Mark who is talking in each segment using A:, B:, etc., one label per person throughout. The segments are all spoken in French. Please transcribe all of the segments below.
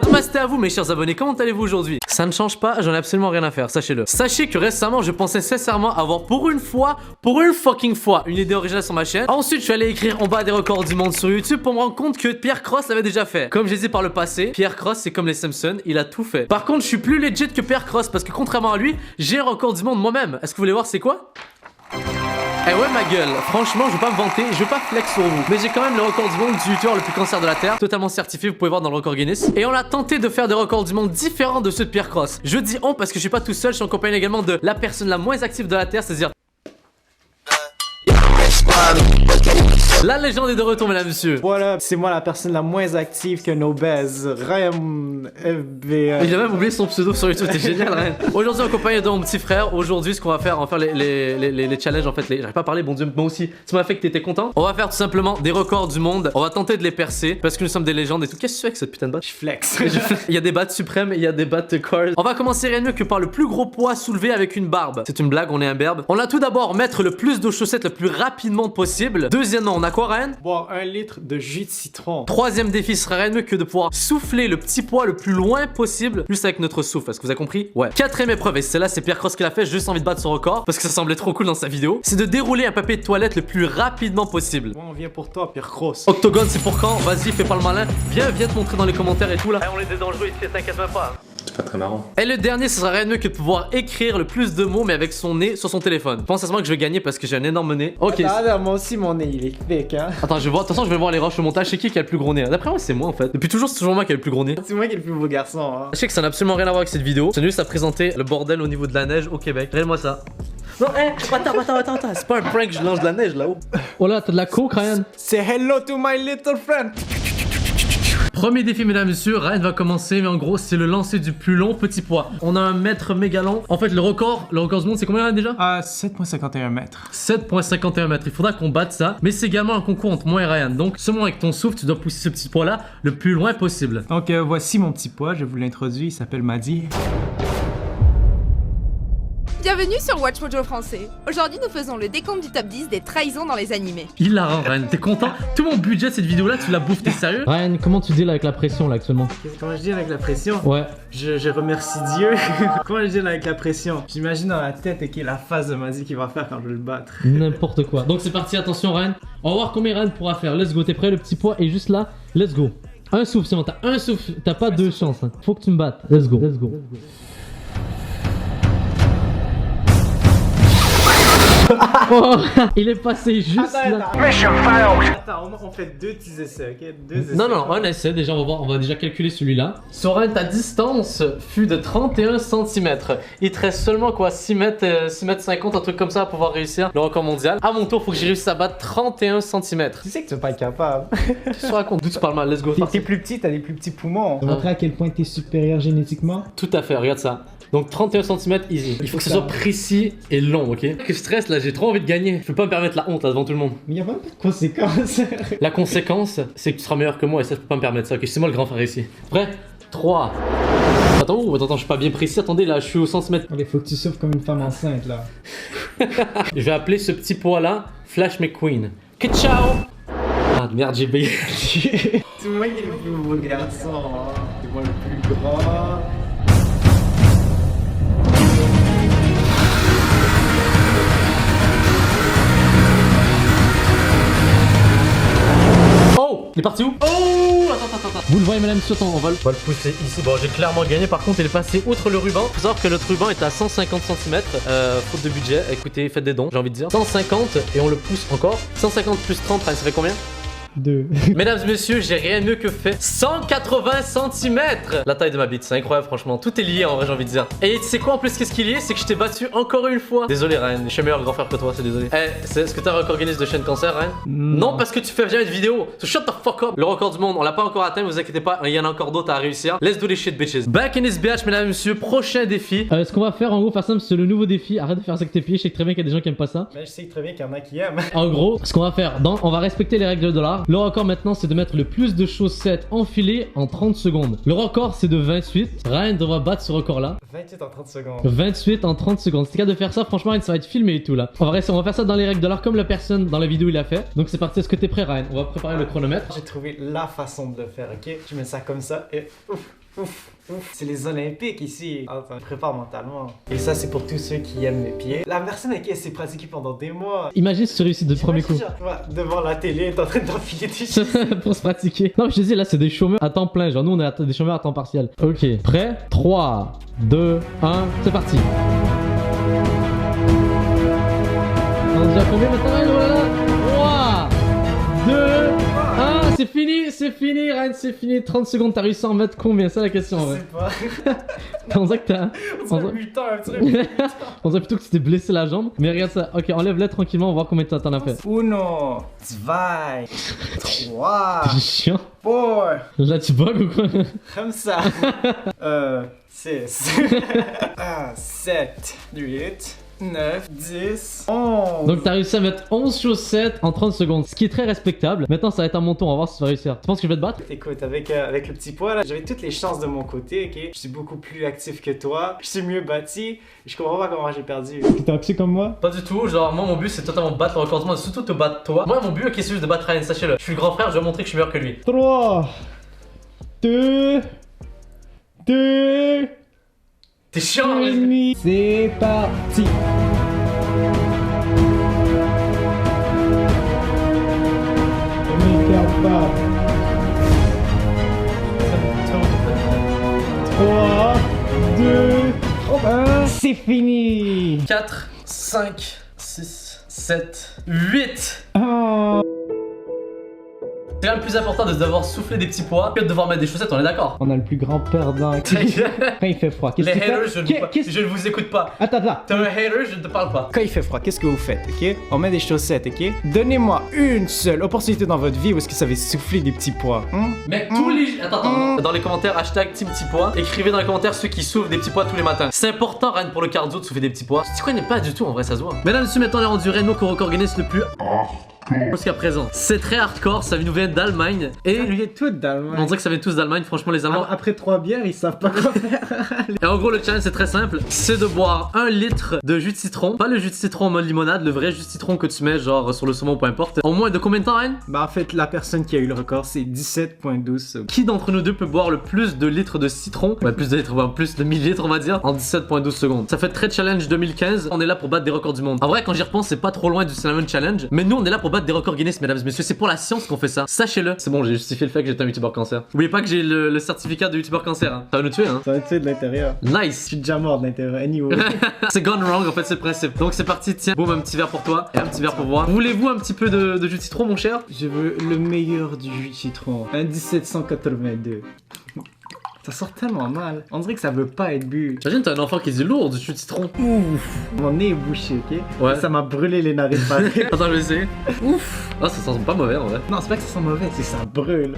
A: Namasté à vous mes chers abonnés, comment allez-vous aujourd'hui? Ça ne change pas, j'en ai absolument rien à faire, sachez-le. Sachez que récemment je pensais sincèrement avoir pour une fucking fois, une idée originale sur ma chaîne. Ensuite je suis allé écrire en bas des records du monde sur YouTube pour me rendre compte que Pierre Cross l'avait déjà fait. Comme j'ai dit par le passé, Pierre Cross c'est comme les Simpsons, il a tout fait. Par contre je suis plus legit que Pierre Cross parce que contrairement à lui, j'ai un record du monde moi-même. Est-ce que vous voulez voir c'est quoi? Eh ouais ma gueule, franchement je veux pas me vanter, je veux pas flex sur vous, mais j'ai quand même le record du monde du youtubeur le plus cancer de la terre, totalement certifié, vous pouvez voir dans le record Guinness. Et on a tenté de faire des records du monde différents de ceux de Pierre Cross. Je dis on parce que je suis pas tout seul, je suis en compagnie également de la personne la moins active de la terre, c'est-à-dire la légende est de retour, mesdames et messieurs.
B: Voilà, c'est moi la personne la moins active que nos baises. Ryan FBA.
A: Il a même oublié son pseudo sur YouTube, c'est génial, Ryan. Aujourd'hui, en compagnie de mon petit frère, aujourd'hui, ce qu'on va faire, on va faire les challenges en fait. J'arrive pas à parler, bon Dieu, moi aussi, ça m'a fait que t'étais content. On va faire tout simplement des records du monde. On va tenter de les percer parce que nous sommes des légendes et tout. Qu'est-ce que tu fais avec cette putain de batte?
B: Je flex.
A: Il y a des battes suprêmes, il y a des battes cars. On va commencer rien de mieux que par le plus gros poids soulevé avec une barbe. C'est une blague, on est un berbe. On a tout d'abord mettre le plus de chaussettes le plus rapidement possible. Deuxièmement, on a quoi, Ryan?
B: Boire 1 litre de jus de citron.
A: Troisième défi sera rien de mieux que de pouvoir souffler le petit poids le plus loin possible, juste avec notre souffle. Est-ce que vous avez compris? Ouais. Quatrième épreuve, et celle-là, c'est Pierre Cross qui l'a fait. J'ai juste envie de battre son record parce que ça semblait trop cool dans sa vidéo. C'est de dérouler un papier de toilette le plus rapidement possible.
B: Moi, on vient pour toi, Pierre Cross.
A: Octogone, c'est pour quand? Vas-y, fais pas le malin. Viens te montrer dans les commentaires et tout là. On est des dangereux ici, t'inquiète même pas.
C: C'est pas très marrant.
A: Et le dernier, ce sera rien de mieux que de pouvoir écrire le plus de mots, mais avec son nez sur son téléphone. Je pense sincèrement que je vais gagner parce que j'ai un énorme nez. Ok.
B: Ah, moi aussi, mon nez, il est thick, hein.
A: Attends, je vais voir. De toute façon, je vais voir les rushs au montage. C'est qui a le plus gros nez? D'après moi, c'est moi en fait. Depuis toujours, c'est toujours moi qui a le plus gros nez.
B: C'est moi qui est le plus beau garçon, hein.
A: Je sais que ça n'a absolument rien à voir avec cette vidéo. C'est juste à présenter le bordel au niveau de la neige au Québec. Regarde-moi ça. Non, attends. C'est pas un prank, je lance de la neige là-haut. Oh là, t'as de la coke, Ryan.
B: Say hello to my little friend.
A: Premier défi, mesdames et messieurs, Ryan va commencer, mais en gros, c'est le lancer du plus long petit poids. On a un mètre méga long. En fait, le record du monde, c'est combien Ryan, déjà?
B: 7,51 mètres.
A: 7,51 mètres. Il faudra qu'on batte ça, mais c'est également un concours entre moi et Ryan. Donc, seulement avec ton souffle, tu dois pousser ce petit poids-là le plus loin possible.
B: Donc, voici mon petit poids. Je vous l'introduis. Il s'appelle Madi.
D: Bienvenue sur Watch Mojo français. Aujourd'hui, nous faisons le décompte du top 10 des trahisons dans les animés.
A: Il la rend, Ryan. T'es content? Tout mon budget de cette vidéo-là, tu la bouffes, t'es sérieux? Ryan, comment tu deals avec la pression là actuellement?
B: Comment je dis avec la pression?
A: Ouais.
B: Je remercie Dieu. Comment je dis avec la pression? J'imagine dans la tête et qui est la face de Madi qu'il va faire quand je vais le battre.
A: N'importe quoi. Donc c'est parti, attention Ryan. On va voir combien Ryan pourra faire. Let's go, t'es prêt? Le petit poids est juste là. Let's go. Un souffle, c'est bon, t'as un souffle. T'as pas deux chances. Hein. Faut que tu me battes. Let's go. Let's go. Oh, il est passé juste là.
B: Attends, on fait deux petits essais, ok? Deux essais.
A: Non, un essai, déjà on va voir, on va déjà calculer celui-là. Soren, ta distance fut de 31 cm. Il te reste seulement quoi, 6 mètres 50, un truc comme ça à pouvoir réussir le record mondial. À mon tour, faut que j'ai réussi à battre 31 cm.
B: Tu sais que tu vas pas être capable.
A: Tu te racontes, d'où tu parles mal, let's go.
B: T'es plus petit, t'as des plus petits poumons.
E: Ça montrer à quel point t'es supérieur génétiquement.
A: Tout à fait, regarde ça. Donc 31 cm easy. Il faut que ce soit précis et long, ok? Que stress là, j'ai trop envie de gagner. Je peux pas me permettre la honte là devant tout le monde.
E: Mais y'a même pas de conséquences.
A: La conséquence, c'est que tu seras meilleur que moi et ça je peux pas me permettre ça. Ok, c'est moi le grand frère ici. Prêt? 3. Attends, je suis pas bien précis. Attendez là, je suis au centimètre.
E: Allez, faut que tu souffres comme une femme enceinte là.
A: Je vais appeler ce petit poids là Flash McQueen. Que ciao! Ah merde, j'ai payé.
B: C'est moi qui est le plus beau garçon. Hein. C'est moi le plus grand.
A: Oh! Il est parti où? Oh! Attends. Vous le voyez, madame, on va le pousser ici. Bon, j'ai clairement gagné. Par contre, il est passé outre le ruban. Faut savoir que notre ruban est à 150 cm. Faute de budget. Écoutez, faites des dons, j'ai envie de dire. 150 et on le pousse encore. 150 plus 30, ça fait combien?
E: 2.
A: Mesdames et messieurs, j'ai rien de mieux que fait 180 cm. La taille de ma bite, c'est incroyable franchement. Tout est lié en vrai, j'ai envie de dire. Et tu sais quoi en plus, qu'est-ce qui est lié? C'est que je t'ai battu encore une fois. Désolé Ryan, je suis meilleur grand frère que toi, c'est désolé. Eh, est-ce que t'as un record Guinness de chaîne cancer, Ryan? Non, parce que tu fais jamais de vidéo. So shut the fuck up. Le record du monde, on l'a pas encore atteint, vous inquiétez pas, il y en a encore d'autres à réussir. Let's do les shit bitches. Back in this bitch, mesdames et messieurs, prochain défi. Ce qu'on va faire en gros, faire simple, c'est le nouveau défi. Arrête de faire ça avec tes pieds, je sais très bien qu'il y a des gens qui aiment pas ça.
B: Mais je sais très bien qu'il y en a qui aiment.
A: En gros, ce qu'on va faire, on va respecter les règles de $. Le record maintenant, c'est de mettre le plus de chaussettes enfilées en 30 secondes. Le record c'est de 28. Ryan devra battre ce record là.
B: 28 en 30 secondes.
A: 28 en 30 secondes. C'est le cas de faire ça, franchement Ryan, ça va être filmé et tout là. On va faire ça dans les règles de l'art comme la personne dans la vidéo il a fait. Donc c'est parti, est-ce que t'es prêt Ryan? On va préparer le chronomètre.
B: J'ai trouvé la façon de le faire, ok? Je mets ça comme ça et ouf. Ouf. C'est les Olympiques ici. Attends, je prépare mentalement. Et ça, c'est pour tous ceux qui aiment mes pieds. La personne avec qui elle s'est pratiquée pendant des mois.
E: Imagine si tu réussis de premier coup.
B: Devant la télé, t'es en train d'enfiler des choses.
E: Pour se pratiquer. Non, je te dis, là, c'est des chômeurs à temps plein. Genre, nous, on est des chômeurs à temps partiel. Ok, prêt? 3, 2, 1, c'est parti. On a déjà combien maintenant? Voilà. 3, 2, 1, c'est fini, Ryan, c'est fini. 30 secondes, t'as réussi à en mettre combien? C'est la question en vrai.
B: Je sais pas.
E: On dirait que t'as.
B: On dirait 8 ans, on dirait 8 ans.
E: On dirait plutôt que tu t'es blessé la jambe. Mais regarde ça. Ok, enlève-la tranquillement, on va voir combien de temps t'en as fait.
B: 1, 2, 3,
E: C'est chiant.
B: 4.
E: Là, tu bugs ou quoi?
B: Comme ça. 6. 7, 8, 9, 10, 11.
E: Donc t'as réussi à mettre 11 chaussettes en 30 secondes, ce qui est très respectable. Maintenant ça va être à mon tour, on va voir si tu vas réussir. Tu penses que je vais te battre?
B: Écoute, avec le petit poids là, j'avais toutes les chances de mon côté, ok? Je suis beaucoup plus actif que toi, je suis mieux bâti, je comprends pas comment j'ai perdu.
E: T'es un psy comme moi?
A: Pas du tout, genre moi mon but c'est totalement de battre le record du monde, surtout te battre toi. Moi mon but ok c'est juste de battre Ryan, sachez-le. Je suis le grand frère, je vais montrer que je suis meilleur que lui.
E: 3, 2,
A: T'es chiant, Ryan.
E: demi. C'est parti. On est capable. 3, 2, 1, c'est fini.
A: 4, 5, 6, 7, 8.
E: Oh.
A: C'est quand même plus important de devoir souffler des petits pois que de devoir mettre des chaussettes, on est d'accord?
E: On a le plus grand perdant. Quand il fait froid, qu'est-ce
A: Les
E: que tu
A: haters,
E: fais?
A: je ne vous écoute pas.
E: Attends.
A: T'es un hater, je ne te parle pas.
B: Quand il fait froid, qu'est-ce que vous faites, ok? On met des chaussettes, ok? Donnez-moi une seule opportunité dans votre vie où est-ce que ça va souffler des petits pois.
A: Mais tous les... Attends. Dans les commentaires, hashtag Team Petits Pois, écrivez dans les commentaires ceux qui souffrent des petits pois tous les matins. C'est important, Ren, pour le cardio de souffler des petits pois. Tu connais pas du tout, en vrai, ça se voit. Mesdames et messieurs, maintenant on est rendu Reno qu'on record Guinness le plus... Jusqu'à présent. C'est très hardcore, ça nous vient d'Allemagne. Et...
B: Ça vient tout d'Allemagne.
A: On dirait que ça vient tous d'Allemagne, franchement les Allemands.
B: Après 3 bières, ils savent pas quoi faire.
A: Et en gros le challenge c'est très simple, c'est de boire 1 litre de jus de citron. Pas le jus de citron en mode limonade, le vrai jus de citron que tu mets genre sur le saumon ou peu importe. En moins de combien de temps, Ryan?
B: Bah en fait, la personne qui a eu le record, c'est 17.12 secondes.
A: Qui d'entre nous deux peut boire le plus de litres de citron? Ouais, plus de litres, ouais, plus de millilitres on va dire, en 17.12 secondes. Ça fait très challenge 2015, on est là pour battre des records du monde. En vrai quand j'y repense c'est pas trop loin du Cinnamon Challenge, mais nous on est là pour battre des records Guinness mesdames et messieurs, c'est pour la science qu'on fait ça. Sachez-le. C'est bon, j'ai justifié le fait que j'étais un youtubeur cancer. N'oubliez pas que j'ai le certificat de youtubeur cancer, hein. Ça va nous tuer, hein.
B: Ça va tuer de l'intérieur.
A: Nice.
B: Je suis déjà mort de l'intérieur, anyway.
A: C'est gone wrong en fait, c'est le principe. Donc c'est parti, tiens, boum, un petit verre pour toi et un petit verre pour moi. Voulez-vous un petit peu de jus de citron mon cher?
B: Je veux le meilleur du jus de citron. Un 1782. Ça sort tellement mal. On dirait que ça veut pas être bu.
A: J'imagine t'as un enfant qui dit lourd du jus de citron.
B: Ouf. Mon nez est bouché, ok?
A: Ouais.
B: Ça m'a brûlé les narines pareil.
A: Attends, je vais essayer. Ouf. Ah, ça sent pas mauvais en vrai.
B: Non, c'est pas que ça sent mauvais, c'est que ça brûle.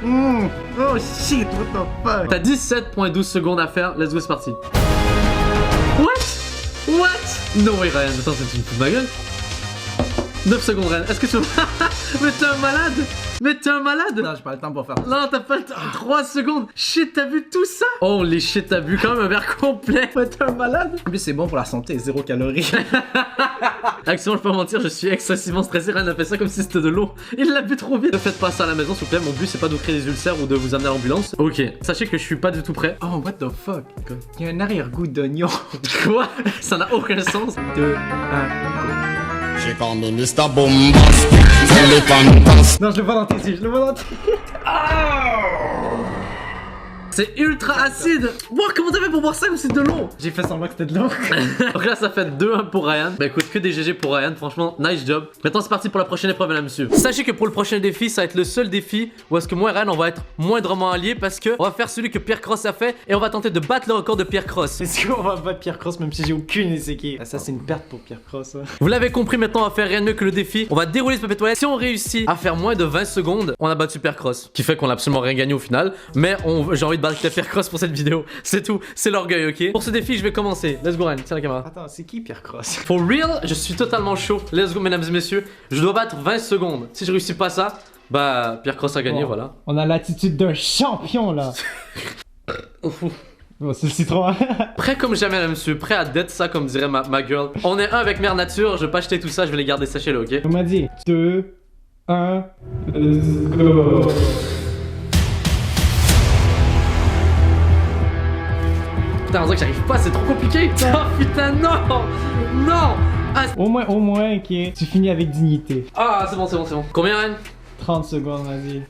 B: Oh shit, what the fuck?
A: T'as 17.12 secondes à faire, let's go, c'est parti. What? No way Ryan, attends, c'est une fout de ma gueule. 9 secondes Ryan, est-ce que tu... Mais t'es un malade. Mais t'es un malade.
B: Non, j'ai pas le temps pour faire ça.
A: Non, t'as pas le temps. 3 secondes. Shit, t'as vu tout ça? Oh les shit, t'as bu quand même un verre complet.
B: Mais t'es un malade. En plus, c'est bon pour la santé, 0 calories.
A: Actuellement, je peux pas mentir, je suis excessivement stressé. Ryan a fait ça comme si c'était de l'eau. Il l'a bu trop vite. Ne faites pas ça à la maison, s'il vous plaît. Mon but, c'est pas de vous créer des ulcères ou de vous amener à l'ambulance. Ok, sachez que je suis pas du tout prêt.
B: Oh, what the fuck? Il y a un arrière-goût d'oignon.
A: Quoi? Ça n'a aucun sens.
B: 2, 1,
C: She call me Mr. Bombastic, c'est fantastic.
B: Non, je le vois dans tes yeux, je le vois dans tes yeux.
A: C'est ultra acide. Wow, comment t'as fait pour boire ça comme c'est de l'eau?
B: J'ai fait semblant que c'était de l'eau.
A: Donc là ça fait 2-1 pour Ryan. Bah écoute, que des GG pour Ryan, franchement nice job. Maintenant c'est parti pour la prochaine épreuve mesdames et messieurs. Sachez que pour le prochain défi ça va être le seul défi où est-ce que moi et Ryan on va être moindrement alliés parce que on va faire celui que Pierre Cross a fait et on va tenter de battre le record de Pierre Cross.
B: Est-ce qu'on va battre Pierre Cross même si j'ai aucune idée c'est qui? Ça c'est une perte pour Pierre Cross. Hein.
A: Vous l'avez compris, maintenant on va faire rien de mieux que le défi. On va dérouler ce papier toilette. Si on réussit à faire moins de 20 secondes, on a battu Pierre Cross. Qui fait qu'on a absolument rien gagné au final. Mais j'ai envie de battre Pierre Cross pour cette vidéo. C'est tout, c'est l'orgueil, ok? Pour ce défi, je vais commencer. Let's go Ryan, tiens la caméra.
B: Attends, c'est qui Pierre Cross?
A: For real, je suis totalement chaud. Let's go mesdames et messieurs. Je dois battre 20 secondes. Si je réussis pas ça, bah Pierre Cross a gagné,
E: Bon,
A: voilà.
E: On a l'attitude d'un champion là. Bon, c'est le citron.
A: Prêt comme jamais mesdames et messieurs, prêt à dead ça comme dirait ma girl. On est un avec Mère Nature, je vais pas acheter tout ça, je vais les garder, sachez-le, ok?
E: On m'a dit 2, 1, let's go.
A: Putain, on dirait que j'arrive pas, c'est trop compliqué. Oh putain, non. Non. Ah,
B: Au moins, ok. Tu finis avec dignité.
A: ah c'est bon, c'est bon, c'est bon. Combien, Ryan?
B: 30 secondes, vas-y.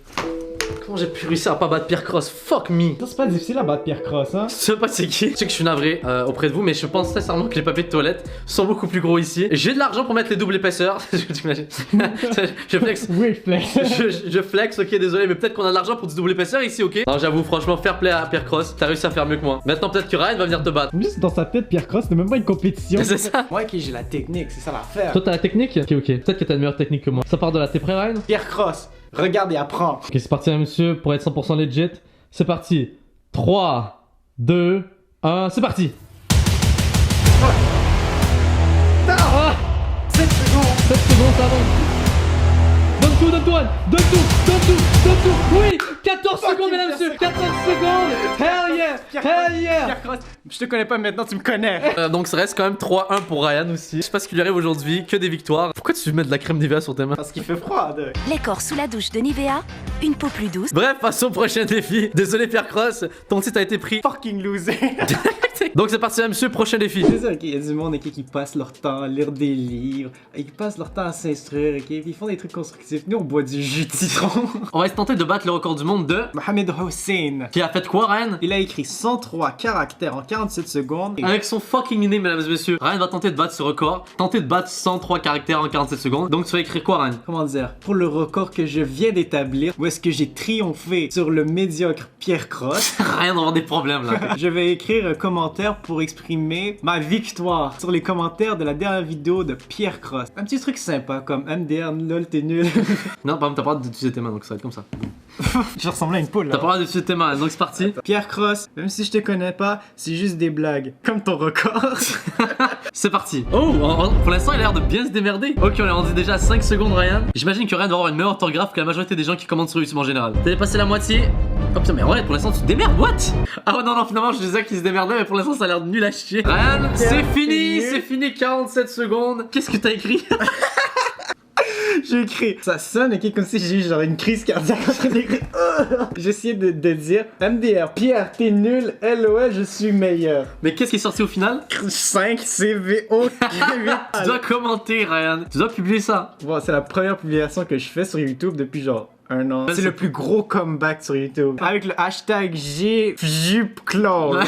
A: Comment j'ai pu réussir à pas battre Pierre Cross? Fuck me.
B: Ça, c'est pas difficile à battre Pierre Cross, hein?
A: Je sais pas c'est qui. Je sais que je suis navré auprès de vous, mais je pense sincèrement que les papiers de toilette sont beaucoup plus gros ici. J'ai de l'argent pour mettre les doubles épaisseurs. Je flex.
B: Oui, flex.
A: Je flex, ok, désolé, mais peut-être qu'on a de l'argent pour du double épaisseur ici, ok? Non, j'avoue, franchement, fair play à Pierre Cross. T'as réussi à faire mieux que moi. Maintenant, peut-être que Ryan va venir te battre.
B: Juste dans sa tête, Pierre Cross, c'est même pas une compétition.
A: C'est ça.
B: Ouais, ok, j'ai la technique, c'est ça l'affaire.
E: Toi, t'as la technique? Ok, ok. Peut-être que t'as une meilleure technique que moi. Ça part de là. T'es prêt, Ryan?
B: Pierre Cross, regarde et apprends.
E: Ok, c'est parti, monsieur, pour être 100% legit. C'est parti. 3, 2, 1, c'est parti. Ah
B: 7 secondes.
E: 7 secondes, ça avance. Donne tout, donne tout, Anne. Donne tout. Oui, 14 secondes, mesdames et messieurs. 14 secondes. Hell yeah.
B: Pierre Cross, je te connais pas, mais maintenant tu me connais.
A: Donc, ça reste quand même 3-1 pour Ryan aussi. Je sais pas ce qui lui arrive aujourd'hui, que des victoires. Pourquoi tu mets de la crème Nivea sur tes mains?
B: Parce qu'il fait froid.
F: Les corps sous la douche de Nivea, une peau plus douce.
A: Bref, passons au prochain défi. Désolé, Pierre Cross, ton titre a été pris.
B: Fucking loser.
A: Donc, c'est parti, monsieur, prochain défi.
B: C'est ça, ok, il y a du monde qui passe leur temps à lire des livres, et qui passent leur temps à s'instruire, ok, puis ils font des trucs constructifs. Nous, on boit du jus de citron.
A: On va se tenter de battre le record du monde de.
B: Mohamed Hossein.
A: Qui a fait quoi, Ryan?
B: Il a écrit 103 caractères en 47 secondes. Et
A: Avec son fucking nez, mesdames et messieurs. Ryan va tenter de battre ce record. Tenter de battre 103 caractères en 47 secondes. Donc, tu vas écrire quoi, Ryan?
B: comment dire, pour le record que je viens d'établir, où est-ce que j'ai triomphé sur le médiocre Pierre Cross,
A: Ryan va avoir des problèmes là.
B: je vais écrire un commentaire pour exprimer ma victoire sur les commentaires de la dernière vidéo de Pierre Cross. Un petit truc sympa comme MDR, lol, t'es nul.
A: Non, par exemple, t'as pas le droit d'utiliser tes mains, donc ça va être comme ça.
B: Je ressemblais à une poule
A: T'as pas
B: là.
A: le droit d'utiliser tes mains, donc c'est parti.
B: Pierre Cross, même si je te connais pas, c'est juste des blagues. Comme ton record.
A: C'est parti. Oh, pour l'instant, il a l'air de bien se démerder. Ok, on est rendu déjà à 5 secondes, Ryan. J'imagine que Ryan va avoir une meilleure orthographe que la majorité des gens qui commentent sur YouTube en général. T'as dépassé la moitié. Oh putain, mais ouais, pour l'instant, tu te démerdes, what? Ah ouais, non, finalement, je disais qu'il se démerdait, mais pour l'instant, ça a l'air nul à chier. Ryan, c'est fini, 47 secondes. Qu'est-ce que t'as écrit?
B: J'ai écrit, ça sonne ok, comme si j'ai eu genre une crise cardiaque en train d'écrire. J'ai essayé de dire MDR, Pierre, t'es nul, LOL, je suis meilleur.
A: Mais qu'est-ce qui est sorti au final?
B: 5 CVO 8.
A: Tu dois commenter, Ryan. Tu dois publier ça.
B: Bon, c'est la première publication que je fais sur YouTube depuis genre un an. C'est le plus gros comeback sur YouTube. Avec le hashtag JupCloud.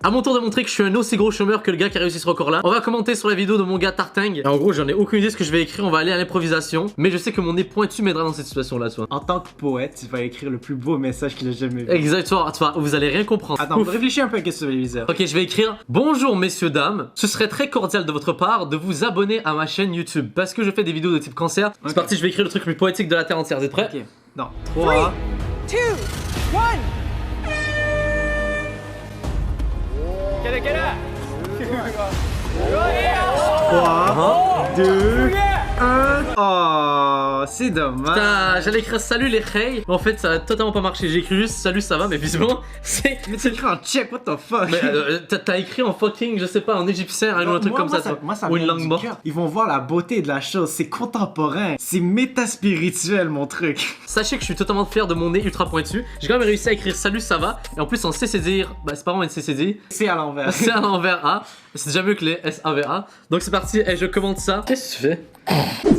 A: À mon tour de montrer que je suis un aussi gros chômeur que le gars qui a réussi ce record là. On va commenter sur la vidéo de mon gars Tartang. Et en gros, j'en ai aucune idée de ce que je vais écrire. On va aller à l'improvisation. Mais je sais que mon nez pointu m'aidera dans cette situation là, soit.
B: En tant que poète, tu vas écrire le plus beau message qu'il a jamais vu.
A: Exact, tu vois, vous allez rien comprendre.
B: Attends,
A: Ouf.
B: réfléchis un peu à ce que tu veux dire.
A: Ok, je vais écrire bonjour messieurs dames. Ce serait très cordial de votre part de vous abonner à ma chaîne YouTube parce que je fais des vidéos de type cancer. C'est
B: Ok.
A: parti, je vais écrire le truc le plus poétique de la terre entière. Vous êtes prêts?
B: Ok. Non. 3,
D: 2, 1.
B: 3, 2, 1. Oh, c'est dommage.
A: Putain, j'allais écrire salut les hey. En fait, ça a totalement pas marché. J'ai écrit juste salut, ça va, mais visiblement, c'est.
B: Mais tu écris en tchèque, what the fuck?
A: Mais t'as écrit en fucking, je sais pas, en égyptien, un truc comme ça, toi.
B: Moi, ça
A: ou une
B: vient
A: langue
B: du
A: morte.
B: cœur. Ils vont voir la beauté de la chose. C'est contemporain. C'est métaspirituel, mon truc.
A: Sachez que je suis totalement fier de mon nez ultra pointu. J'ai quand même réussi à écrire salut, ça va. Et en plus, en CCD, bah, c'est pas vraiment une CCD.
B: C'est à l'envers.
A: C'est à l'envers A. C'est déjà mieux que les SAVA. Donc c'est parti, et je commente ça. Qu'est-ce que tu fais?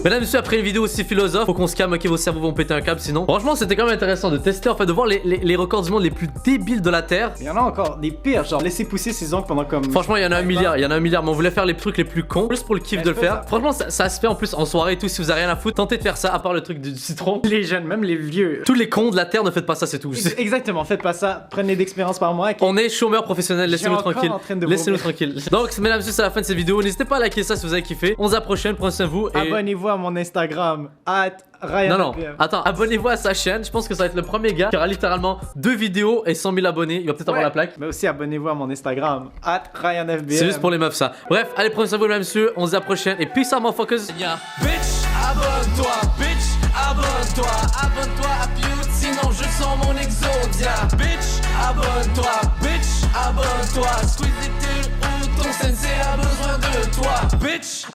A: Mesdames et messieurs, après une vidéo aussi philosophe, faut qu'on se calme, ok, vos cerveaux vont péter un câble sinon. Franchement, c'était quand même intéressant de tester, en fait, de voir les records du monde les plus débiles de la Terre.
B: Il y en a encore des pires, genre laisser pousser ses ongles pendant comme.
A: Franchement, il y en a un milliard, mais on voulait faire les trucs les plus cons, juste pour le kiff de le faire. Franchement, ça se fait en plus en soirée et tout, si vous avez rien à foutre, tentez de faire ça, à part le truc du citron.
B: Les jeunes, même les vieux.
A: Tous les cons de la Terre, ne faites pas ça, c'est tout.
B: Exactement, faites pas ça. Prenez d'expérience par mois.
A: On est chômeurs professionnels, laissez-nous
B: encore
A: tranquille.
B: en train de
A: Laissez-nous
B: vomir.
A: tranquille. Donc, mesdames et messieurs, c'est la fin de cette vidéo. N'hésitez pas à liker ça si vous avez kiffé. On se dit à la prochaine, prenez soin de vous. Et...
B: Abonnez-vous à mon Instagram, @Ryan.
A: Non, attends, abonnez-vous à sa chaîne. Je pense que ça va être le premier gars qui aura littéralement 2 vidéos et 100 000 abonnés. Il va peut-être avoir la plaque.
B: Mais aussi abonnez-vous à mon Instagram, @RyanFBM.
A: C'est juste pour les meufs, ça. Bref, allez, prenez soin de vous, mesdames et messieurs. On se dit à la prochaine. Et peace out, motherfuckers.
G: Bitch, abonne-toi, abonne-toi à Pute, sinon je sens mon exodia. Bitch, abonne-toi, squeeze it ou ton sensei a besoin de toi. Bitch,